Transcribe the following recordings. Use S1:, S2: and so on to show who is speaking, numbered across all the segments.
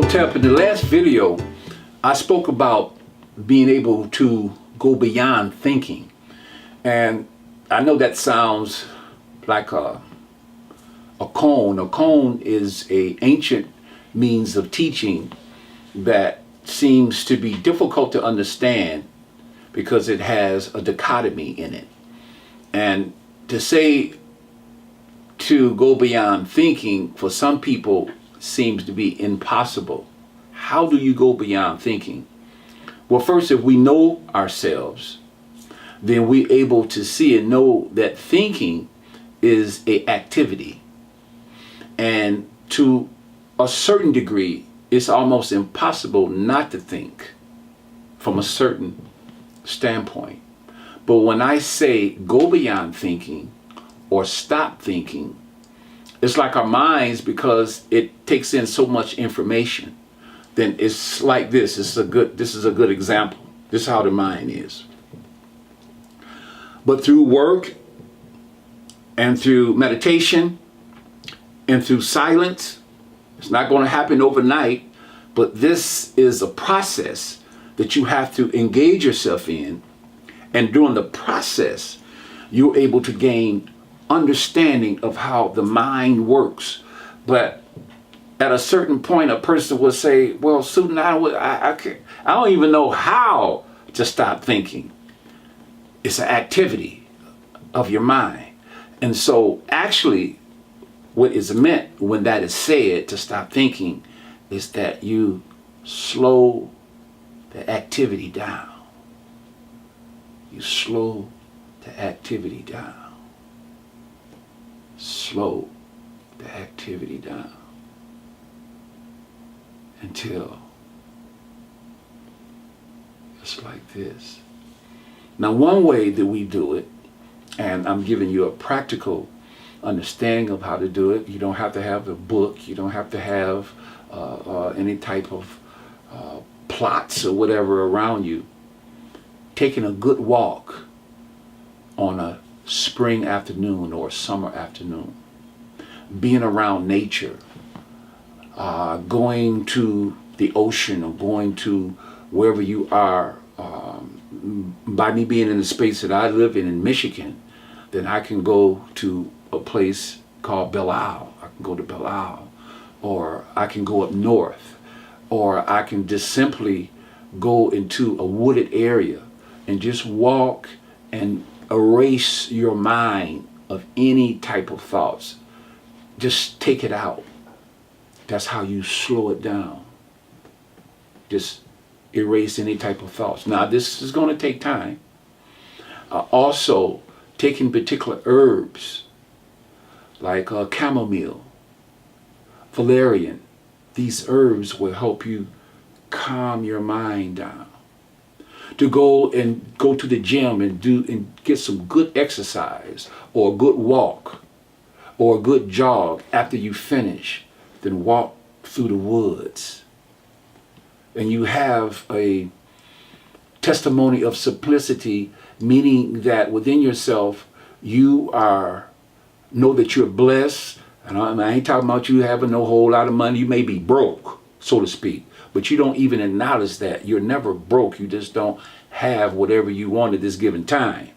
S1: Hotep, in the last video, I spoke about being able to go beyond thinking. And I know that sounds like a cone. A cone is an ancient means of teaching that seems to be difficult to understand because it has a dichotomy in it. And to say to go beyond thinking for some people seems to be impossible. How do you go beyond thinking? Well, first, if we know ourselves, then we're able to see and know that thinking is an activity. And to a certain degree, it's almost impossible not to think from a certain standpoint. But when I say go beyond thinking or stop thinking, it's like our minds, because it takes in so much information. Then it's like this. This is a good example. This is how the mind is. But through work and through meditation and through silence, it's not going to happen overnight, but this is a process that you have to engage yourself in. And during the process, you're able to gain understanding of how the mind works. But at a certain point, a person will say, well, Suten, I don't even know how to stop thinking. It's an activity of your mind. And so actually, what is meant when that is said, to stop thinking, is that you slow the activity down. You slow the activity down. Slow the activity down until it's like this. Now, one way that we do it, and I'm giving you a practical understanding of how to do it. You don't have to have a book. You don't have to have any type of plots or whatever around you. Taking a good walk on a spring afternoon or a summer afternoon, being around nature, going to the ocean or going to wherever you are. By me being in the space that I live in Michigan, then I can go to a place called Belle Isle. I can go to Belle Isle, or I can go up north, or I can just simply go into a wooded area and just walk and erase your mind of any type of thoughts. Just take it out. That's how you slow it down. Just erase any type of thoughts. Now, this is going to take time. Also, taking particular herbs like chamomile, valerian. These herbs will help you calm your mind down. To go to the gym and get some good exercise, or a good walk, or a good jog after you finish, then walk through the woods. And you have a testimony of simplicity, meaning that within yourself you know that you're blessed. And I ain't talking about you having no whole lot of money. You may be broke, so to speak, but you don't even acknowledge that. You're never broke. You just don't have whatever you want at this given time.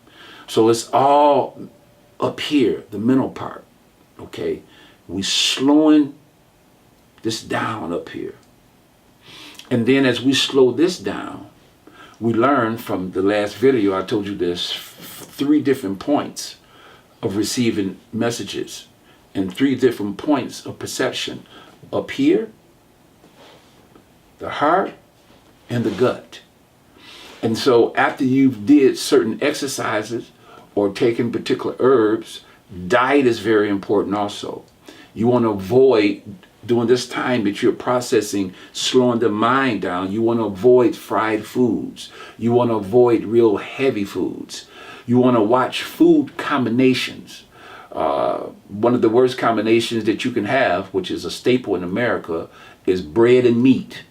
S1: So it's all up here, the mental part. Okay, we slowing this down up here. And then as we slow this down, we learn from the last video, I told you there's 3 different points of receiving messages and 3 different points of perception. Up here, the heart, and the gut. And so after you've did certain exercises or taken particular herbs, diet is very important also. You want to avoid, during this time that you're processing, slowing the mind down, you want to avoid fried foods. You want to avoid real heavy foods. You want to watch food combinations. One of the worst combinations that you can have, which is a staple in America, is bread and meat.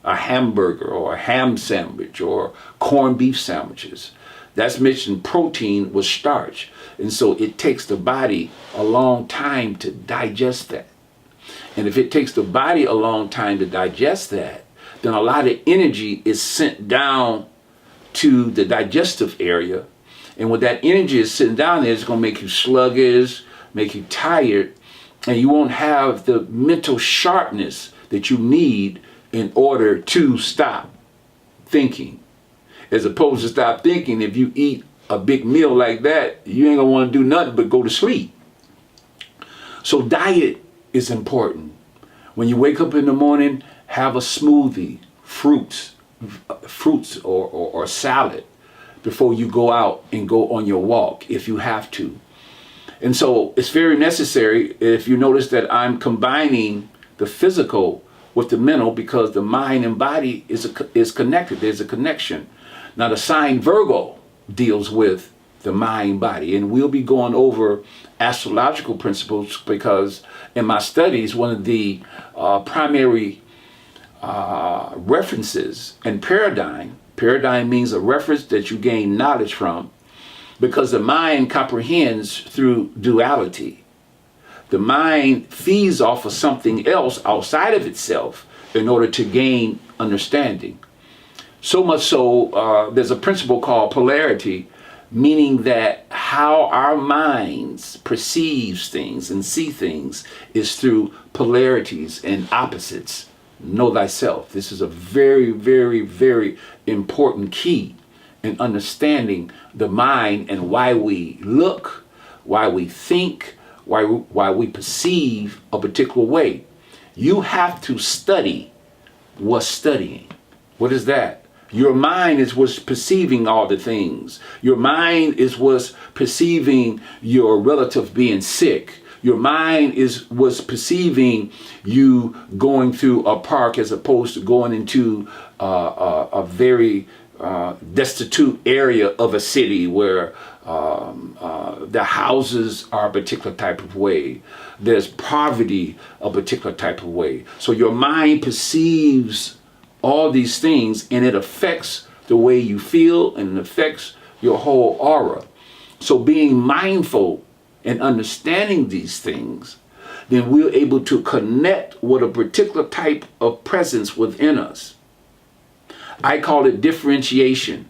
S1: A hamburger or a ham sandwich or corned beef sandwiches. That's mixing protein with starch. And so it takes the body a long time to digest that. And if it takes the body a long time to digest that, then a lot of energy is sent down to the digestive area. And when that energy is sitting down there, it's going to make you sluggish, make you tired, and you won't have the mental sharpness that you need in order to stop thinking. As opposed to stop thinking, if you eat a big meal like that, you ain't gonna want to do nothing but go to sleep. So diet is important. When you wake up in the morning, have a smoothie, fruits or salad before you go out and go on your walk if you have to. And so it's very necessary. If you notice that I'm combining the physical with the mental, because the mind and body is connected. There's a connection. Now the sign Virgo deals with the mind body, and we'll be going over astrological principles, because in my studies one of the primary references and paradigm means a reference that you gain knowledge from, because the mind comprehends through duality. The mind feeds off of something else outside of itself in order to gain understanding. So much so, there's a principle called polarity, meaning that how our minds perceives things and see things is through polarities and opposites. Know thyself. This is a very, very, very important key in understanding the mind and why we look, why we think, why we perceive a particular way. You have to study what's studying. What is that? Your mind is what's perceiving all the things. Your mind is what's perceiving your relative being sick. Your mind is what's perceiving you going through a park as opposed to going into a very destitute area of a city where the houses are a particular type of way. There's poverty a particular type of way. So your mind perceives all these things, and it affects the way you feel, and it affects your whole aura. So being mindful and understanding these things, then we're able to connect with a particular type of presence within us. I call it differentiation.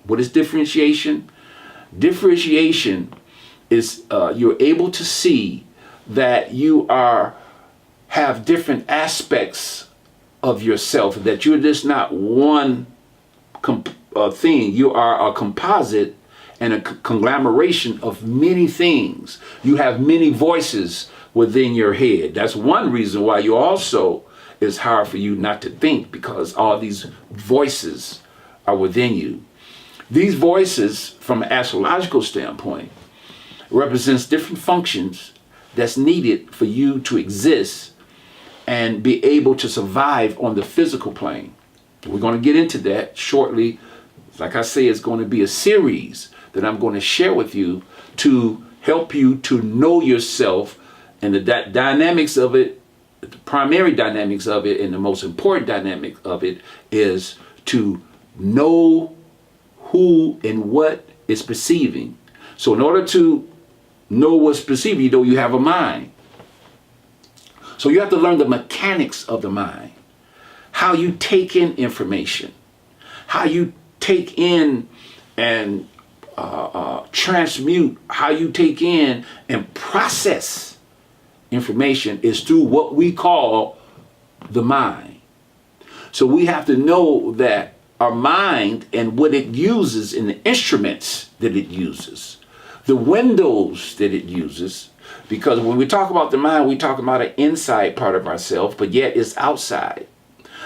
S1: What is differentiation? Differentiation is you're able to see that you have different aspects of yourself, that you're just not one thing. You are a composite and a conglomeration of many things. You have many voices within your head. That's one reason why you also, it's hard for you not to think, because all these voices are within you. These voices, from an astrological standpoint, represents different functions that's needed for you to exist and be able to survive on the physical plane. We're going to get into that shortly. Like I say, it's going to be a series that I'm going to share with you to help you to know yourself, and the dynamics of it, the primary dynamics of it, and the most important dynamic of it is to know who and what is perceiving. So in order to know what's perceiving, you have a mind. So you have to learn the mechanics of the mind, how you take in information, how you take in and transmute, how you take in and process information is through what we call the mind. So we have to know that our mind and what it uses and the instruments that it uses, the windows that it uses, because when we talk about the mind, we talk about an inside part of ourselves, but yet it's outside.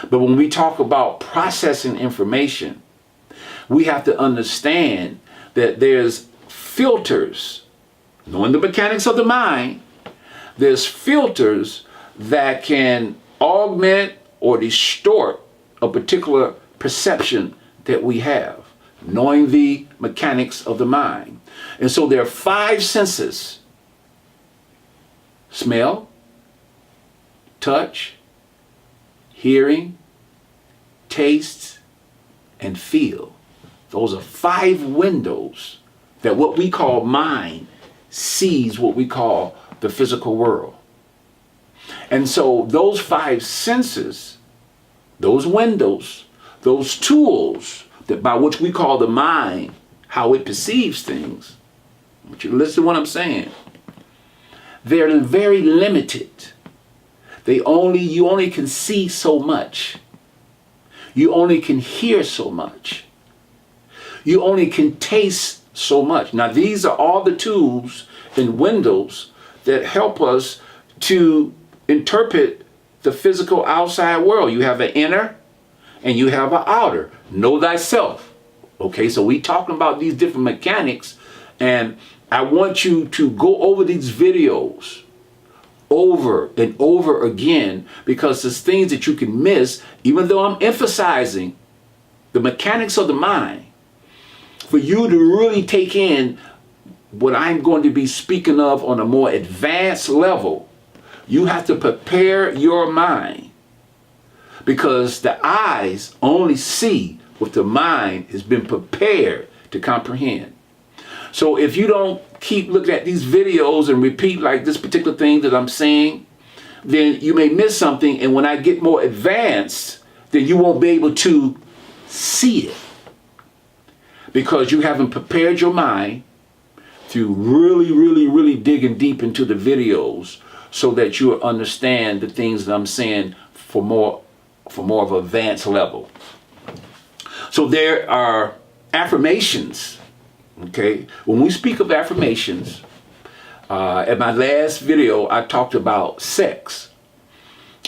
S1: But when we talk about processing information, we have to understand that there's filters. Knowing the mechanics of the mind, there's filters that can augment or distort a particular perception that we have, knowing the mechanics of the mind. And so there are 5 senses: smell, touch, hearing, taste, and feel. Those are 5 windows that what we call mind sees what we call the physical world. And so those five senses, those windows, those tools that by which we call the mind, how it perceives things, I want you to listen to what I'm saying. They're very limited. You only can see so much. You only can hear so much. You only can taste so much. Now, these are all the tools and windows that help us to interpret the physical outside world. You have an inner and you have an outer. Know thyself. Okay, so we talking about these different mechanics, and I want you to go over these videos over and over again, because there's things that you can miss, even though I'm emphasizing the mechanics of the mind. For you to really take in what I'm going to be speaking of on a more advanced level, you have to prepare your mind, because the eyes only see what the mind has been prepared to comprehend. So if you don't keep looking at these videos and repeat like this particular thing that I'm saying, then you may miss something. And when I get more advanced, then you won't be able to see it, because you haven't prepared your mind through really digging deep into the videos, so that you'll understand the things that I'm saying for more of an advanced level. So there are affirmations. Okay, when we speak of affirmations, at my last video, I talked about sex.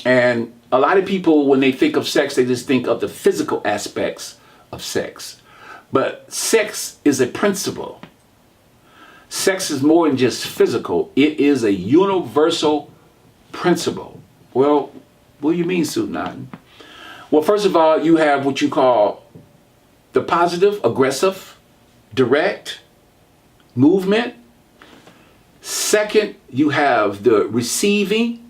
S1: And a lot of people, when they think of sex, they just think of the physical aspects of sex. But sex is a principle. Sex is more than just physical. It is a universal principle. Well, what do you mean, Sutenaten? Well, first of all, you have what you call the positive, aggressive, direct movement. Second, you have the receiving,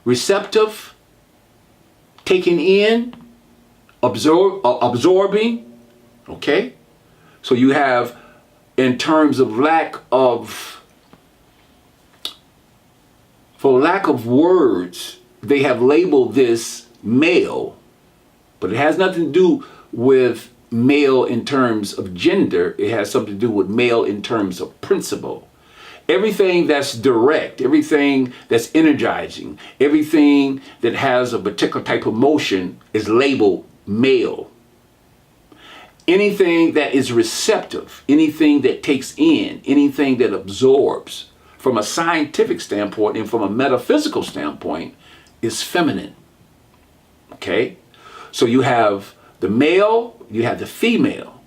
S1: receptive, taking in, absorbing. Okay? So you have, in terms of for lack of words, they have labeled this male, but it has nothing to do with male in terms of gender. It has something to do with male in terms of principle. Everything that's direct, everything that's energizing, everything that has a particular type of motion is labeled male. Anything that is receptive, anything that takes in, anything that absorbs, from a scientific standpoint and from a metaphysical standpoint, is feminine. Okay? So you have the male, you have the female.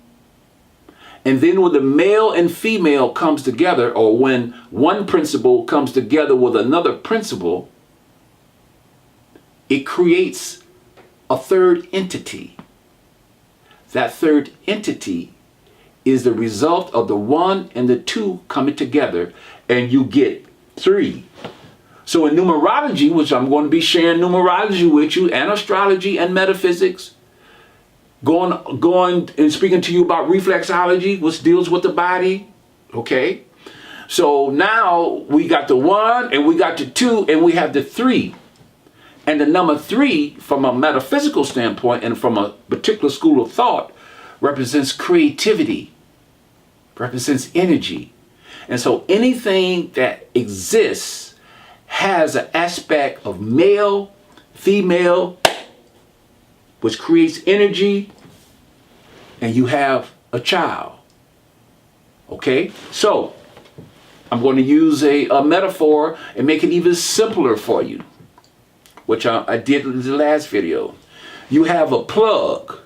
S1: And then when the male and female comes together, or when one principle comes together with another principle, it creates a third entity. That third entity is the result of the one and the two coming together, and you get three. So in numerology, which I'm going to be sharing numerology with you, and astrology and metaphysics, going and speaking to you about reflexology, which deals with the body. Okay, so now we got the one and we got the two and we have the three. And the number three, from a metaphysical standpoint and from a particular school of thought, represents creativity, represents energy. And so anything that exists has an aspect of male, female, which creates energy, and you have a child. Okay? So I'm going to use a metaphor and make it even simpler for you, which I did in the last video. You have a plug.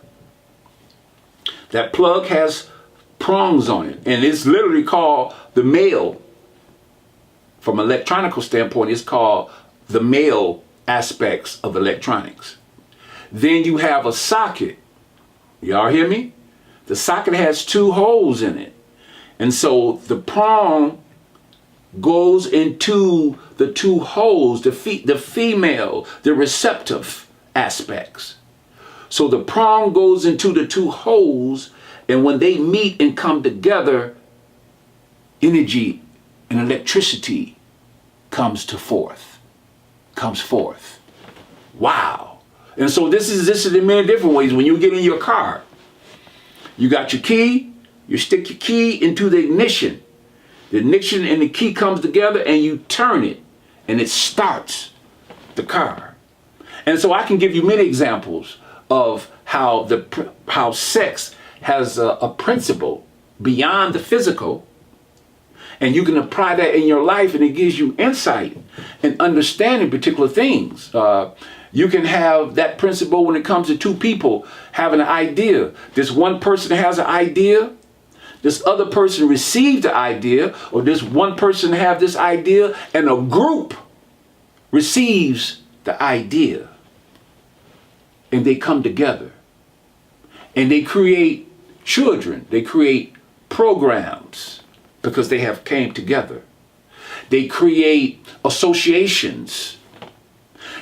S1: That plug has prongs on it, and it's literally called the male. From an electronical standpoint, it's called the male aspects of electronics. Then you have a socket. Y'all hear me? The socket has two holes in it. And so the prong goes into the two holes, the female, the receptive aspects. So the prong goes into the two holes, and when they meet and come together, energy and electricity comes to forth. comes forth. Wow. And so this is in many different ways. When you get in your car, you got your key, you stick your key into the ignition. The ignition and the key comes together and you turn it and it starts the car. And so I can give you many examples of how sex has a principle beyond the physical, and you can apply that in your life, and it gives you insight and understanding particular things. You can have that principle when it comes to two people having an idea. This one person has an idea, this other person received the idea, or this one person have this idea, and a group receives the idea. And they come together. And they create children. They create programs because they have came together. They create associations.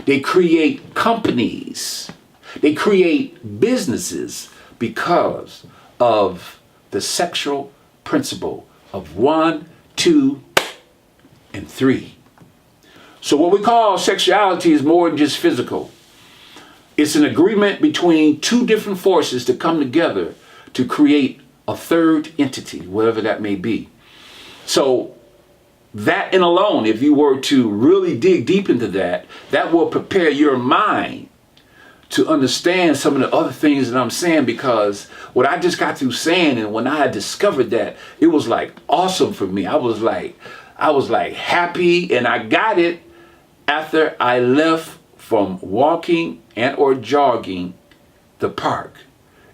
S1: They create companies. They create businesses because of the sexual principle of 1, 2, and 3. So what we call sexuality is more than just physical. It's an agreement between two different forces to come together to create a third entity, whatever that may be. So that in alone, if you were to really dig deep into that, that will prepare your mind to understand some of the other things that I'm saying, because what I just got through saying, and when I had discovered that, it was like awesome for me. I was like happy, and I got it after I left from walking and or jogging the park.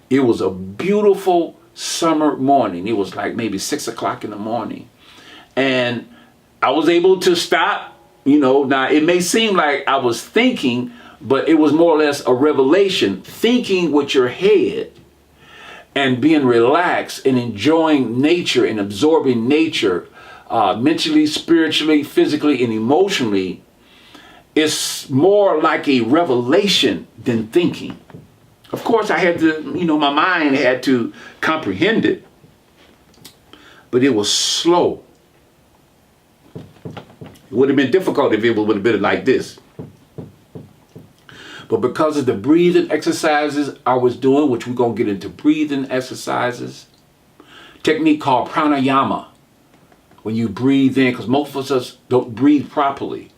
S1: It was a beautiful summer morning. It was like maybe 6 o'clock in the morning. And I was able to stop, now it may seem like I was thinking, but it was more or less a revelation, thinking with your head and being relaxed and enjoying nature and absorbing nature, mentally, spiritually, physically, and emotionally. It's more like a revelation than thinking. Of course, I had to, my mind had to comprehend it, but it was slow. It would have been difficult if it would have been like this. But because of the breathing exercises I was doing, which we're going to get into breathing exercises, technique called pranayama, when you breathe in, because most of us don't breathe properly.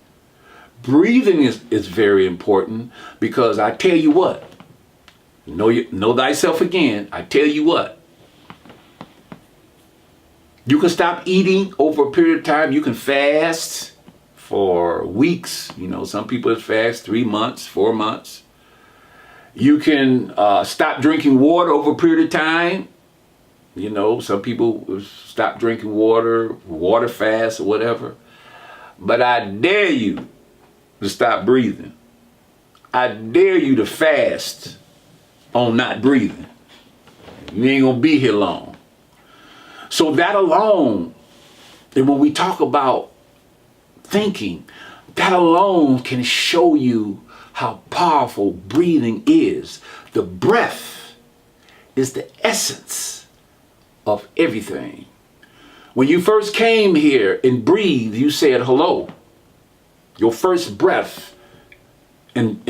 S1: Breathing is very important, because I tell you what, know thyself again. I tell you what, you can stop eating over a period of time. You can fast for weeks. Some people fast 3 months, 4 months. You can stop drinking water over a period of time. Some people stop drinking water fast or whatever. But I dare you to stop breathing. I dare you to fast on not breathing. You ain't gonna be here long. So that alone, and when we talk about thinking, that alone can show you how powerful breathing is. The breath is the essence of everything. When you first came here and breathed, you said hello. Your first breath in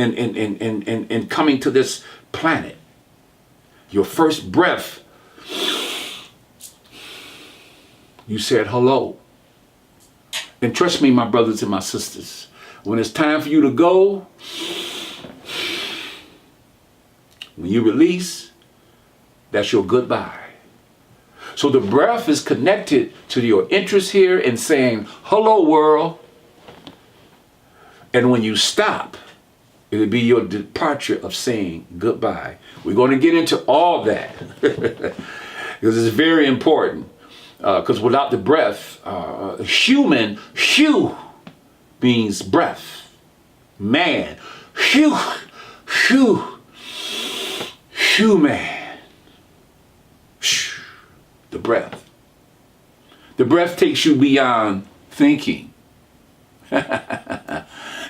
S1: coming to this planet. Your first breath, you said hello. And trust me, my brothers and my sisters, when it's time for you to go, when you release, that's your goodbye. So the breath is connected to your interest here in saying, hello world. And when you stop, it'll be your departure of saying goodbye. We're going to get into all that because it's very important. Because without the breath, human, hu means breath. Man, human. The breath. The breath takes you beyond thinking.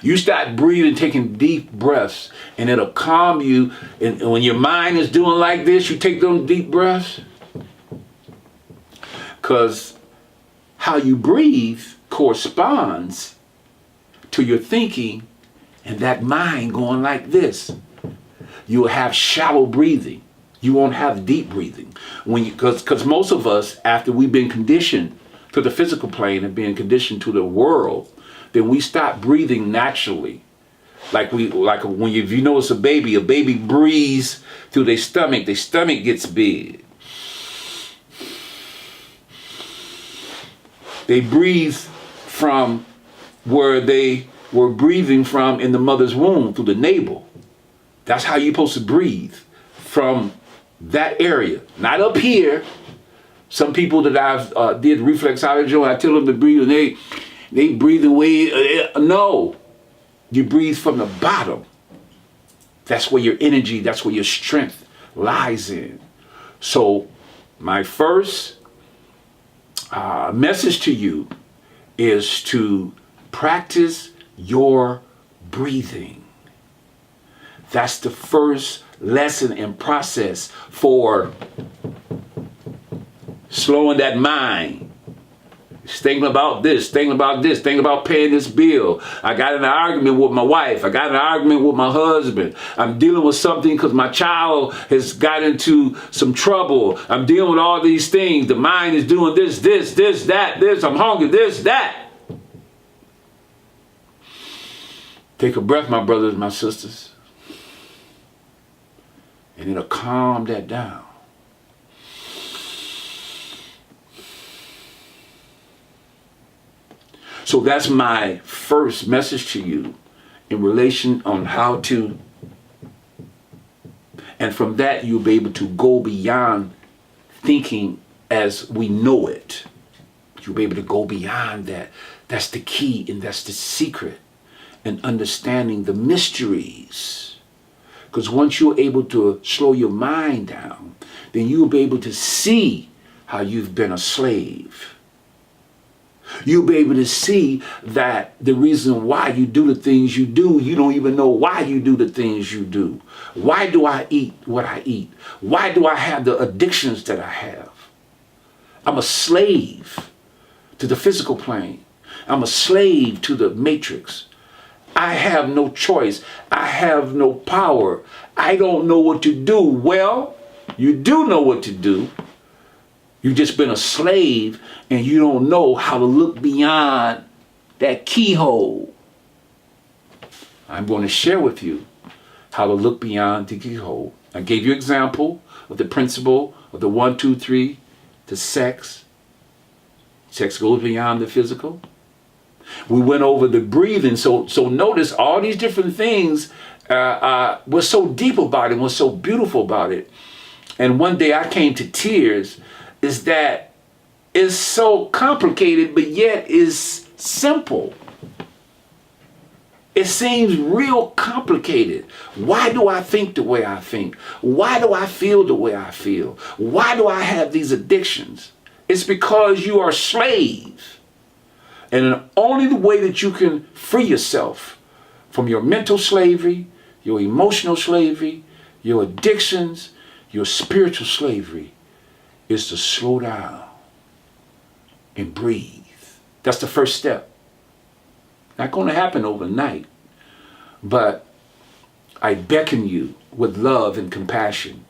S1: You start breathing, taking deep breaths, and it'll calm you. And when your mind is doing like this, you take those deep breaths. Because how you breathe corresponds to your thinking and that mind going like this. You will have shallow breathing. You won't have deep breathing. Because most of us, after we've been conditioned to the physical plane and being conditioned to the world, then we stop breathing naturally. Like when if you notice a baby breathes through their stomach gets big. They breathe from where they were breathing from in the mother's womb, through the navel. That's how you're supposed to breathe, from that area, not up here. Some people that I've did reflexology on, I tell them to breathe and they breathe away. No, you breathe from the bottom. That's where your energy, that's where your strength lies in. So my first message to you is to practice your breathing. That's the first lesson and process for slowing that mind. Thinking about this, thinking about paying this bill. I got in an argument with my wife. I got in an argument with my husband. I'm dealing with something because my child has got into some trouble. I'm dealing with all these things. The mind is doing this, that. I'm hungry, this, that. Take a breath, my brothers and my sisters. And it'll calm that down. So that's my first message to you in relation on how to, and from that you'll be able to go beyond thinking as we know it. You'll be able to go beyond that. That's the key and that's the secret in understanding the mysteries. Because once you're able to slow your mind down, then you'll be able to see how you've been a slave. You'll be able to see that the reason why you do the things you do, you don't even know why you do the things you do. Why do I eat what I eat? Why do I have the addictions that I have? I'm a slave to the physical plane. I'm a slave to the matrix. I have no choice. I have no power. I don't know what to do. Well, you do know what to do. You've just been a slave and you don't know how to look beyond that keyhole. I'm going to share with you how to look beyond the keyhole. I gave you an example of the principle of the 1, 2, 3, the sex. Sex goes beyond the physical. We went over the breathing. So notice all these different things were so deep about it, were so beautiful about it. And one day I came to tears. Is that it's so complicated, but yet is simple. It seems real complicated. Why do I think the way I think? Why do I feel the way I feel? Why do I have these addictions? It's because you are a slave. And only the way that you can free yourself from your mental slavery, your emotional slavery, your addictions, your spiritual slavery, is to slow down and breathe. That's the first step. Not going to happen overnight, but I beckon you with love and compassion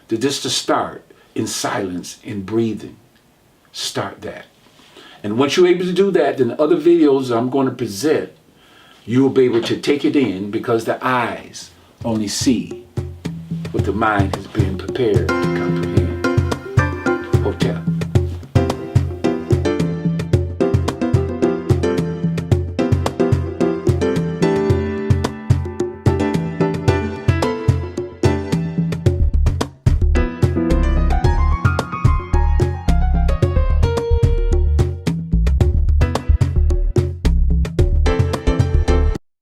S1: to just to start in silence and breathing. Start that. And once you're able to do that, then the other videos I'm going to present, you'll be able to take it in because the eyes only see what the mind has been prepared to comprehend. Hotel.